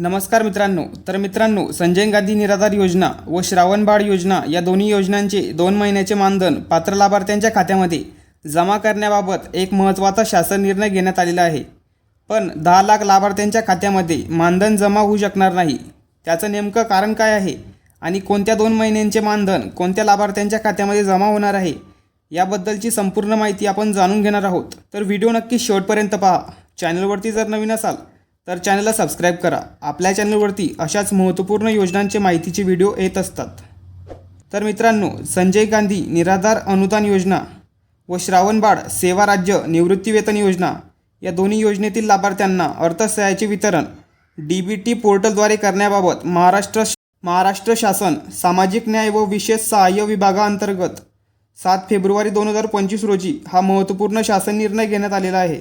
नमस्कार मित्रांनो, संजय गांधी निराधार योजना व श्रावण बाळ योजना या दोन्ही योजनांचे 2 महिन्याचे मानधन पात्र लाभार्थ्यांच्या खात्यामध्ये जमा करण्याबाबत एक महत्त्वाचा शासन निर्णय घेण्यात आलेला आहे। पण 10 लाख लाभार्थ्यांच्या खात्यामध्ये मानधन जमा होऊ शकणार नाही। त्याचं नेमकं कारण काय आहे आणि कोणत्या 2 महिन्यांचे मानधन कोणत्या लाभार्थ्यांच्या खात्यामध्ये जमा होणार आहे याबद्दलची संपूर्ण माहिती आपण जाणून घेणार आहोत। तर व्हिडिओ नक्की शेवटपर्यंत पहा। चॅनलवरती जर नवीन असाल तर चॅनलला सबस्क्राइब करा। आपल्या चॅनलवरती अशाच महत्त्वपूर्ण योजनांचे माहितीचे व्हिडिओ येत असतात। तर मित्रांनो, संजय गांधी निराधार अनुदान योजना व श्रावण बाळ सेवा राज्य निवृत्तीवेतन योजना या दोन्ही योजनेतील लाभार्थ्यांना अर्थसहाय्याचे वितरण डीबीटी पोर्टलद्वारे करण्याबाबत महाराष्ट्र शासन सामाजिक न्याय व विशेष सहाय्य विभागाअंतर्गत 7 फेब्रुवारी 2025 रोजी हा महत्त्वपूर्ण शासन निर्णय घेण्यात आलेला आहे।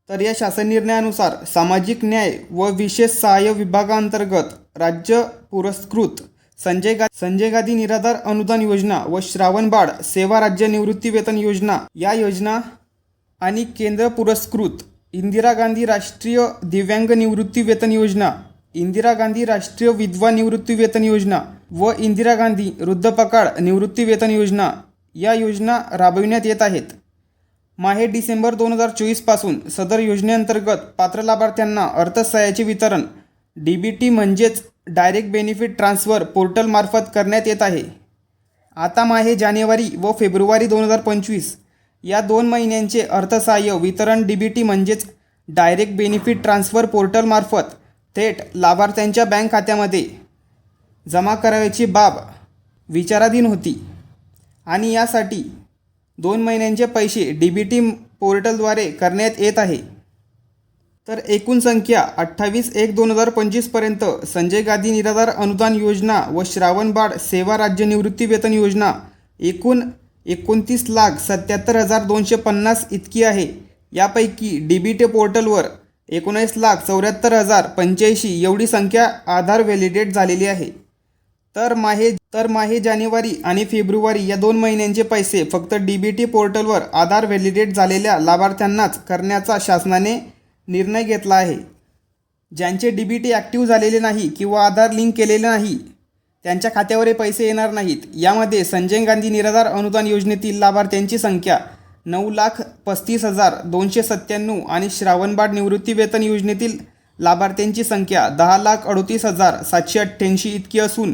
तर या शासन निर्णयानुसार सामाजिक न्याय व विशेष सहाय्य विभागाअंतर्गत राज्य पुरस्कृत संजय गांधी निराधार अनुदान योजना व श्रावण बाळ सेवा राज्य निवृत्तीवेतन योजना या योजना आणि केंद्र पुरस्कृत इंदिरा गांधी राष्ट्रीय दिव्यांग निवृत्तीवेतन योजना, इंदिरा गांधी राष्ट्रीय विधवा निवृत्तीवेतन योजना व इंदिरा गांधी वृद्धपकाळ निवृत्तीवेतन योजना या योजना राबविण्यात येत आहेत। माहे डिसेंबर 2024 पासून सदर योजनेअंतर्गत पात्र लाभार्थ्यांना अर्थसहाय्याचे वितरण डीबीटी म्हणजेच डायरेक्ट बेनिफिट ट्रान्सफर पोर्टलमार्फत करण्यात येत आहे। आता माहे जानेवारी व फेब्रुवारी 2025 या 2 महिन्यांचे अर्थसहाय्य वितरण डीबीटी म्हणजेच डायरेक्ट बेनिफिट ट्रान्सफर पोर्टलमार्फत थेट लाभार्थ्यांच्या बँक खात्यामध्ये जमा करावयाची बाब विचाराधीन होती आणि यासाठी 2 महिन्यांचे पैसे डीबीटी पोर्टलद्वारे करण्यात येत आहे। तर एकूण संख्या 28/1/2025 पर्यंत संजय गांधी निराधार अनुदान योजना व श्रावण बाळ सेवा राज्य निवृत्तीवेतन योजना एकूण 29,77,250 इतकी आहे। यापैकी डीबीटी पोर्टलवर 19,74,085 एवढी संख्या आधार व्हॅलिडेट झालेली आहे। तर माहे जानेवारी आणि फेब्रुवारी या 2 महिन्यांचे पैसे फक्त डीबीटी पोर्टलवर आधार व्हॅलिडेट झालेल्या लाभार्थ्यांनाच करण्याचा शासनाने निर्णय घेतला आहे। ज्यांचे डीबीटी ॲक्टिव्ह झालेले नाही किंवा आधार लिंक केलेले नाही त्यांच्या खात्यावर पैसे येणार नाहीत। यामध्ये संजय गांधी निराधार अनुदान योजनेतील लाभार्थ्यांची संख्या 9,35,297 आणि श्रावण बाळ निवृत्तीवेतन योजनेतील लाभार्थ्यांची संख्या 10,38,788 इतकी असून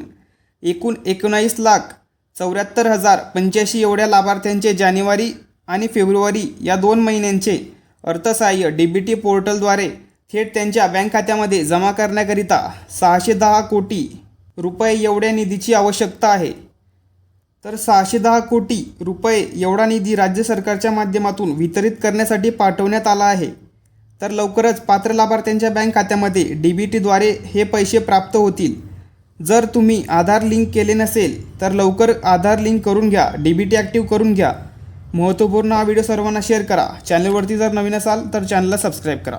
एकूण 19,74,085 एवढ्या लाभार्थ्यांचे जानेवारी आणि फेब्रुवारी या 2 महिन्यांचे अर्थसहाय्य डीबीटी पोर्टलद्वारे थेट त्यांच्या बँक खात्यामध्ये जमा करण्याकरिता 610 कोटी रुपये एवढ्या निधीची आवश्यकता आहे। तर 610 कोटी रुपये एवढा निधी राज्य सरकारच्या माध्यमातून वितरित करण्यासाठी पाठवण्यात आला आहे। तर लवकरच पात्र लाभार्थ्यांच्या बँक खात्यामध्ये डीबीटीद्वारे हे पैसे प्राप्त होतील। जर तुम्ही आधार लिंक केले नसेल तर लवकर आधार लिंक करून घ्या, डीबीटी ॲक्टिव्ह करून घ्या। महत्त्वपूर्ण हा व्हिडिओ सर्वांना शेअर करा। चॅनलवरती जर नवीन असाल तर चॅनलला सबस्क्राईब करा।